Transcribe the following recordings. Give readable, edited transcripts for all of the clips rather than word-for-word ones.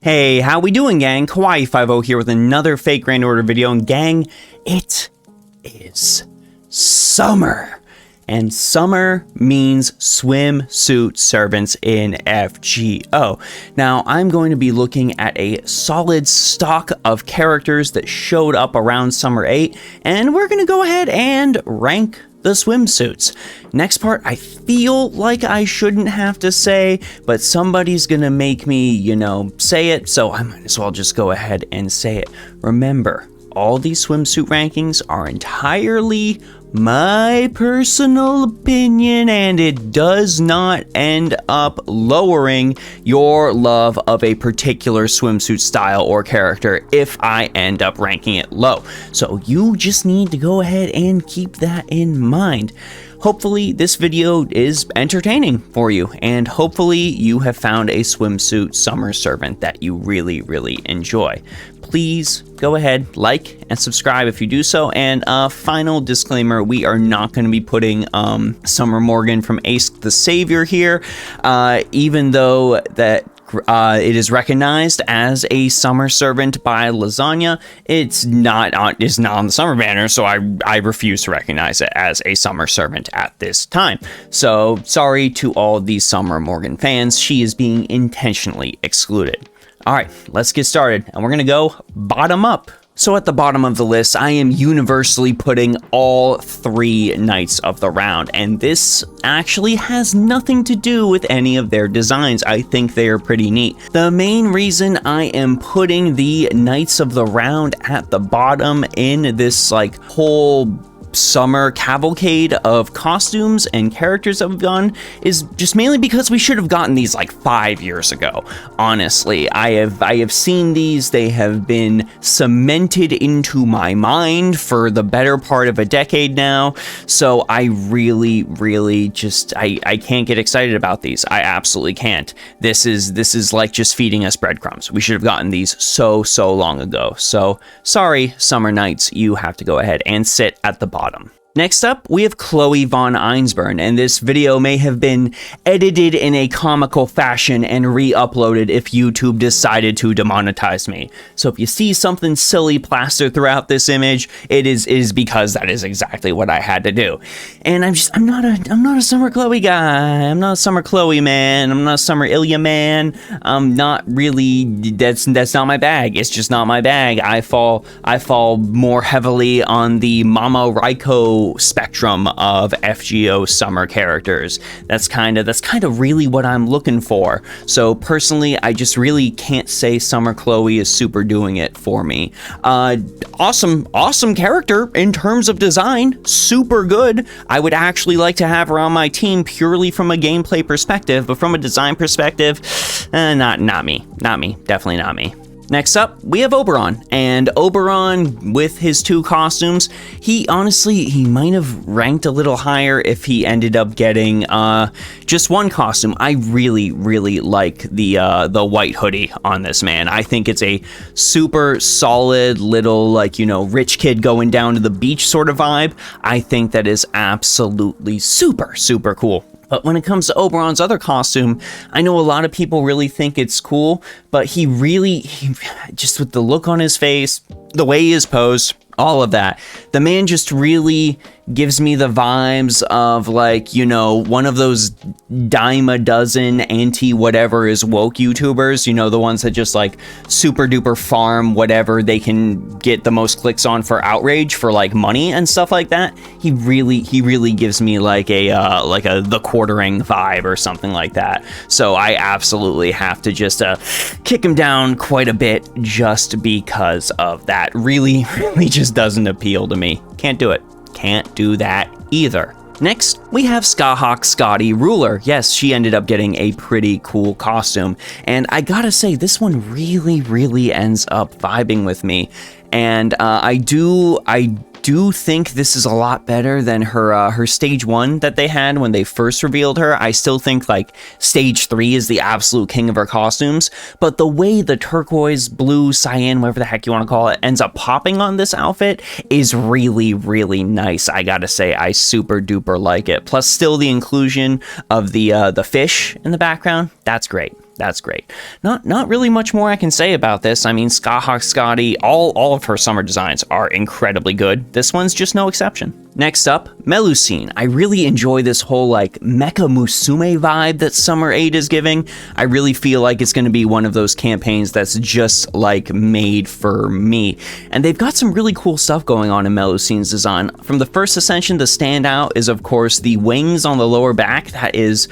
Hey, how we doing, gang? Kawaii50 here with another fake Grand Order video, and gang, it is summer. And summer means swimsuit servants in FGO. Now, I'm going to be looking at a solid stock of characters that showed up around Summer 8, and we're going to go ahead and rank the swimsuits. Next part, I feel like I shouldn't have to say, but somebody's gonna make me, say it, so I might as well just go ahead and say it. Remember, all these swimsuit rankings are entirely my personal opinion, and it does not end up lowering your love of a particular swimsuit style or character if I end up ranking it low. So you just need to go ahead and keep that in mind. Hopefully this video is entertaining for you, and hopefully you have found a swimsuit summer servant that you really, really enjoy. Please go ahead, like and subscribe if you do so. And final disclaimer, we are not going to be putting Summer Morgan from Ace the Savior here, even though that it is recognized as a summer servant by Lasagna. It's not on the summer banner, so I refuse to recognize it as a summer servant at this time. So sorry to all these Summer Morgan fans, she is being intentionally excluded. All right, let's get started, and we're gonna go bottom up. So at the bottom of the list, I am universally putting all three Knights of the Round, and this actually has nothing to do with any of their designs. I think they are pretty neat. The main reason I am putting the Knights of the Round at the bottom in this whole summer cavalcade of costumes and characters that we've done is just mainly because we should have gotten these 5 years ago. Honestly, I have seen these. They have been cemented into my mind for the better part of a decade now. So I really just I can't get excited about these. I absolutely can't. This is like just feeding us breadcrumbs. We should have gotten these so long ago. So sorry, Summer Knights, you have to go ahead and sit at the bottom. Next up, we have Chloe von Einzbern, and this video may have been edited in a comical fashion and re-uploaded if YouTube decided to demonetize me. So if you see something silly plastered throughout this image, it is because that is exactly what I had to do. And I'm not a Summer Chloe guy. I'm not a Summer Chloe man. I'm not a Summer Ilya man. I'm not really, that's not my bag. It's just not my bag. I fall more heavily on the Mama Raiko spectrum of FGO summer characters. That's kind of really what I'm looking for. So personally, I just really can't say Summer Chloe is super doing it for me. Awesome character in terms of design, super good. I would actually like to have her on my team purely from a gameplay perspective, but from a design perspective, not me, definitely not me. Next up, we have Oberon, and Oberon with his two costumes, he might have ranked a little higher if he ended up getting just one costume. I really like the white hoodie on this man. I think it's a super solid little rich kid going down to the beach sort of vibe. I think that is absolutely super cool. But when it comes to Oberon's other costume, I know a lot of people really think it's cool, but he just with the look on his face, the way he is posed, all of that, the man just really gives me the vibes of one of those dime a dozen anti-whatever is woke YouTubers, the ones that just super duper farm whatever they can get the most clicks on for outrage for money and stuff like that. He really gives me a the quartering vibe or something like that. So I absolutely have to just kick him down quite a bit just because of that. Really just doesn't appeal to me. Can't do it. Can't do that either. Next, we have Scathach-Skadi Ruler. Yes, she ended up getting a pretty cool costume, and I gotta say, this one really ends up vibing with me. And I do think this is a lot better than her stage 1 that they had when they first revealed her. I still think stage 3 is the absolute king of her costumes, but the way the turquoise, blue, cyan, whatever the heck you want to call it, ends up popping on this outfit is really nice. I gotta say, I super duper like it. Plus still the inclusion of the fish in the background, that's great. That's great. Not really much more I can say about this. I mean, Scathach-Skadi, all of her summer designs are incredibly good. This one's just no exception. Next up, Melusine. I really enjoy this whole like Mecha Musume vibe that Summer 8 is giving. I really feel like it's going to be one of those campaigns that's just like made for me. And they've got some really cool stuff going on in Melusine's design. From the first ascension, the standout is of course the wings on the lower back. That is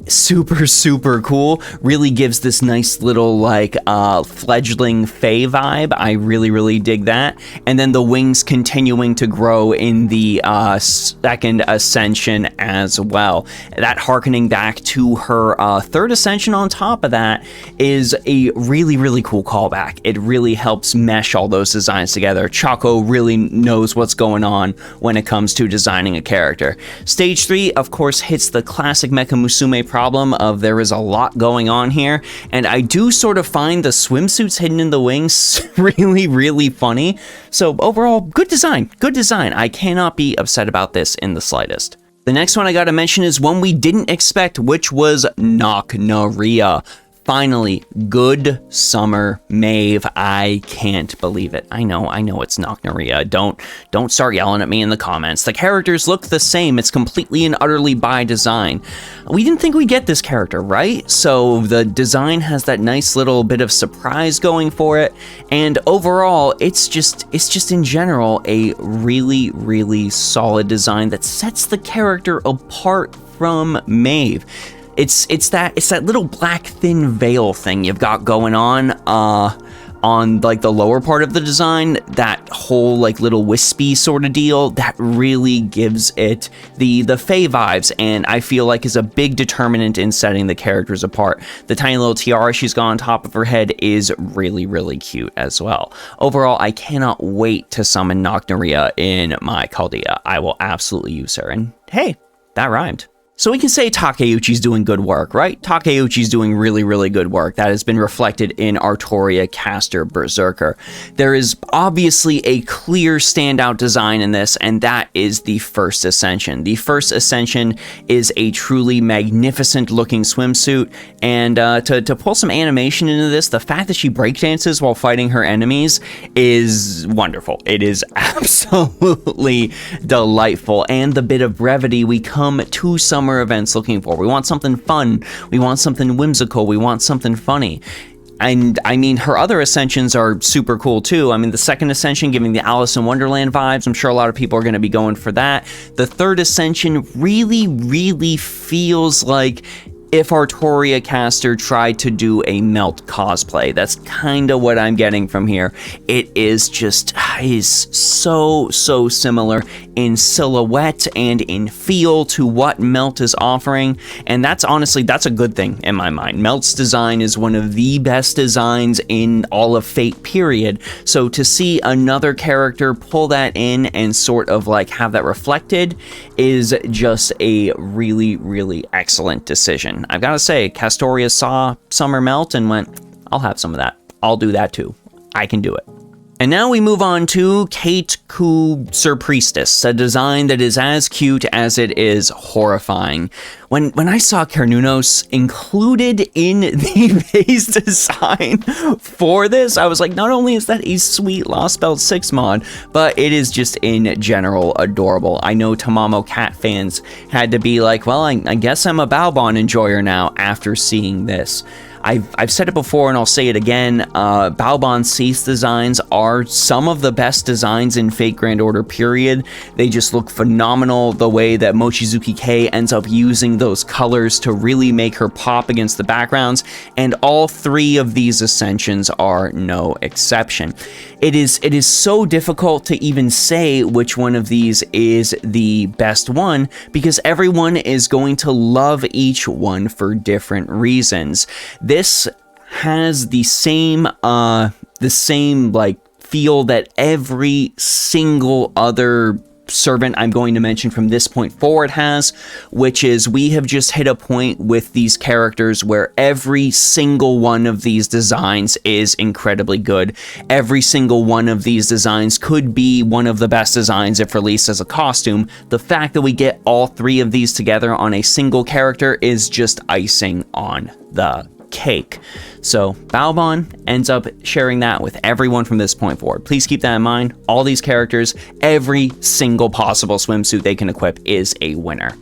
super cool. Really gives this nice little like fledgling fae vibe. I really dig that. And then the wings continuing to grow in the second ascension as well. That harkening back to her third ascension on top of that is a really cool callback. It really helps mesh all those designs together. Choco really knows what's going on when it comes to designing a character. Stage 3 of course hits the classic Mecha Musume problem of there is a lot going on here, and I do sort of find the swimsuits hidden in the wings really funny. So overall, good design. I cannot be upset about this in the slightest. The next one I gotta mention is one we didn't expect, which was Noktoria. Finally, good summer Maeve. I can't believe it. I know it's Noktoria. Don't start yelling at me in the comments. The characters look the same. It's completely and utterly by design. We didn't think we'd get this character, right? So the design has that nice little bit of surprise going for it. And overall, it's just in general a really solid design that sets the character apart from Maeve. It's that little black thin veil thing you've got going on like the lower part of the design, that whole like little wispy sort of deal that really gives it the fae vibes, and I feel like is a big determinant in setting the characters apart. The tiny little tiara she's got on top of her head is really cute as well. Overall, I cannot wait to summon Noktoria in my Chaldea. I will absolutely use her, and hey, that rhymed. So we can say Takeuchi's doing good work, right? Takeuchi's doing really good work. That has been reflected in Artoria, Caster, Berserker. There is obviously a clear standout design in this, and that is the First Ascension. The First Ascension is a truly magnificent looking swimsuit, and to pull some animation into this, the fact that she breakdances while fighting her enemies is wonderful. It is absolutely delightful, and the bit of brevity we come to summer events looking for. We want something fun, we want something whimsical, we want something funny. And I mean, her other ascensions are super cool too. I mean, the second ascension giving the Alice in Wonderland vibes. I'm sure a lot of people are going to be going for that. The third ascension really feels like if Artoria Caster tried to do a Melt cosplay. That's kind of what I'm getting from here. It is so similar in silhouette and in feel to what Melt is offering, and that's a good thing in my mind. Melt's design is one of the best designs in all of Fate, period. So to see another character pull that in and sort of like have that reflected is just a really excellent decision. I've got to say, Castoria saw Summer Melt and went, I'll have some of that. I'll do that too. I can do it. And now we move on to Kate Ku Sir Priestess, a design that is as cute as it is horrifying. When I saw Carnunos included in the base design for this, I was like, not only is that a sweet Lost Belt 6 mod, but it is just in general adorable. I know Tamamo Cat fans had to be like, well, I guess I'm a Baobhan enjoyer now after seeing this. I've said it before and I'll say it again, Baobhan Sith designs are some of the best designs in Fate Grand Order, period. They just look phenomenal, the way that Mochizuki Kei ends up using those colors to really make her pop against the backgrounds, and all three of these ascensions are no exception. It is so difficult to even say which one of these is the best one, because everyone is going to love each one for different reasons. This has the same like feel that every single other servant I'm going to mention from this point forward has, which is we have just hit a point with these characters where every single one of these designs is incredibly good. Every single one of these designs could be one of the best designs if released as a costume. The fact that we get all three of these together on a single character is just icing on the cake. So Baobhan ends up sharing that with everyone from this point forward. Please keep that in mind. All these characters, every single possible swimsuit they can equip is a winner.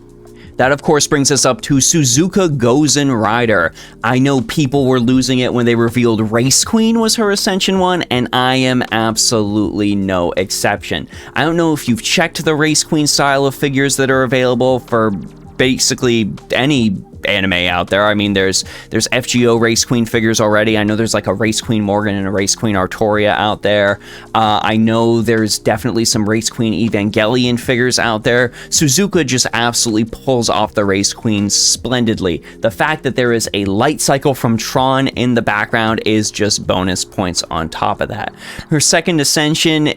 That, of course, brings us up to Suzuka Gozen Rider. I know people were losing it when they revealed Race Queen was her Ascension one, and I am absolutely no exception. I don't know if you've checked the Race Queen style of figures that are available for basically any anime out there. I mean, there's FGO Race Queen figures already. I know there's like a Race Queen Morgan and a Race Queen Artoria out there. I know there's definitely some Race Queen Evangelion figures out there. Suzuka just absolutely pulls off the Race Queen splendidly. The fact that there is a light cycle from Tron in the background is just bonus points on top of that. Her second ascension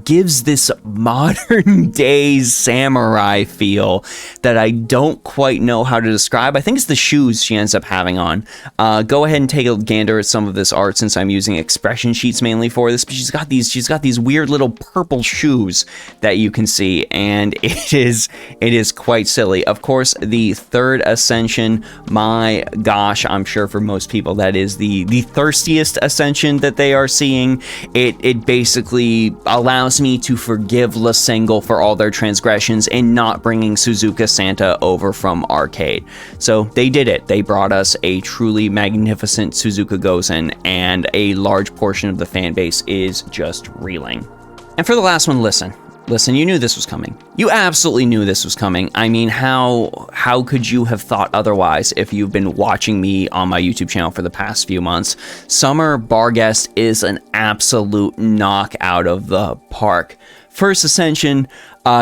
gives this modern day samurai feel that I don't quite know how to describe. I think it's the shoes she ends up having on. Go ahead and take a gander at some of this art since I'm using expression sheets mainly for this, but she's got these weird little purple shoes that you can see, and it is quite silly. Of course, the third ascension, my gosh, I'm sure for most people that is the thirstiest ascension that they are seeing. It basically allows me to forgive Lasengle for all their transgressions in not bringing Suzuka Santa over from Arcade. So they did it. They brought us a truly magnificent Suzuka Gozen, and a large portion of the fan base is just reeling. And for the last one, listen, you knew this was coming. You absolutely knew this was coming. I mean, how could you have thought otherwise if you've been watching me on my YouTube channel for the past few months? Summer Barghest is an absolute knock out of the park. First Ascension,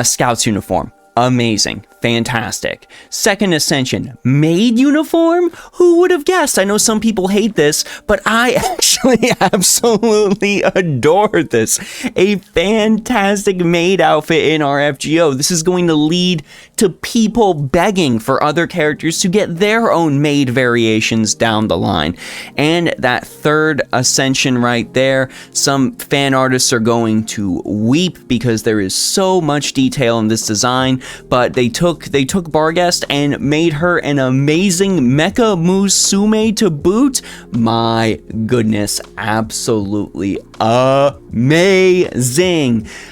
Scout's uniform. Amazing. Fantastic. Second Ascension, maid uniform? Who would have guessed? I know some people hate this, but I actually absolutely adore this. A fantastic maid outfit in our FGO. This is going to lead to people begging for other characters to get their own maid variations down the line. And that third Ascension right there, some fan artists are going to weep because there is so much detail in this design, but they took Barghest and made her an amazing Mecha Musume to boot. My goodness, absolutely amazing.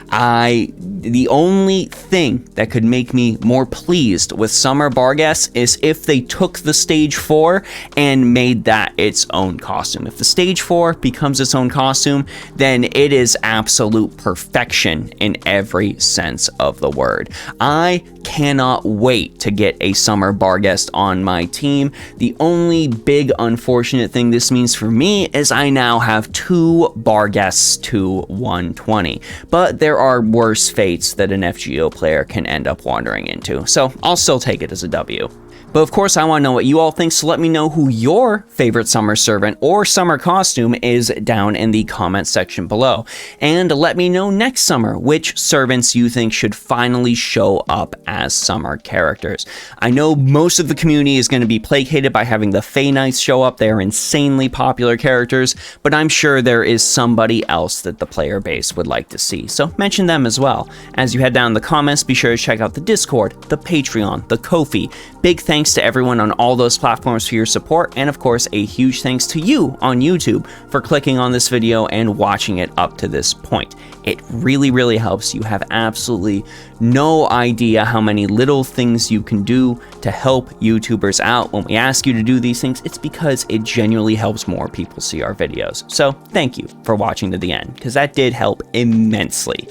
The only thing that could make me more pleased with Summer Barghest is if they took the Stage 4 and made that its own costume. If the Stage 4 becomes its own costume, then it is absolute perfection in every sense of the word. I cannot wait to get a Summer Barghest on my team. The only big unfortunate thing this means for me is I now have 2 Barghests to 120. But there are worse fates that an FGO player can end up wandering into, so I'll still take it as a W. But of course, I want to know what you all think, so let me know who your favorite summer servant or summer costume is down in the comment section below. And let me know next summer which servants you think should finally show up as summer characters. I know most of the community is going to be placated by having the Fae Knights show up. They are insanely popular characters, but I'm sure there is somebody else that the player base would like to see, so mention them as well. As you head down in the comments, be sure to check out the Discord, the Patreon, the Ko-fi. Big thanks to everyone on all those platforms for your support, and of course a huge thanks to you on YouTube for clicking on this video and watching it up to this point. It really helps. You have absolutely no idea how many little things you can do to help YouTubers out. When we ask you to do these things, it's because it genuinely helps more people see our videos. So thank you for watching to the end, because that did help immensely.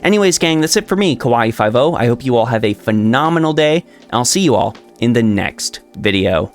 Anyways, gang, that's it for me, Kawaii50. I hope you all have a phenomenal day, and I'll see you all in the next video.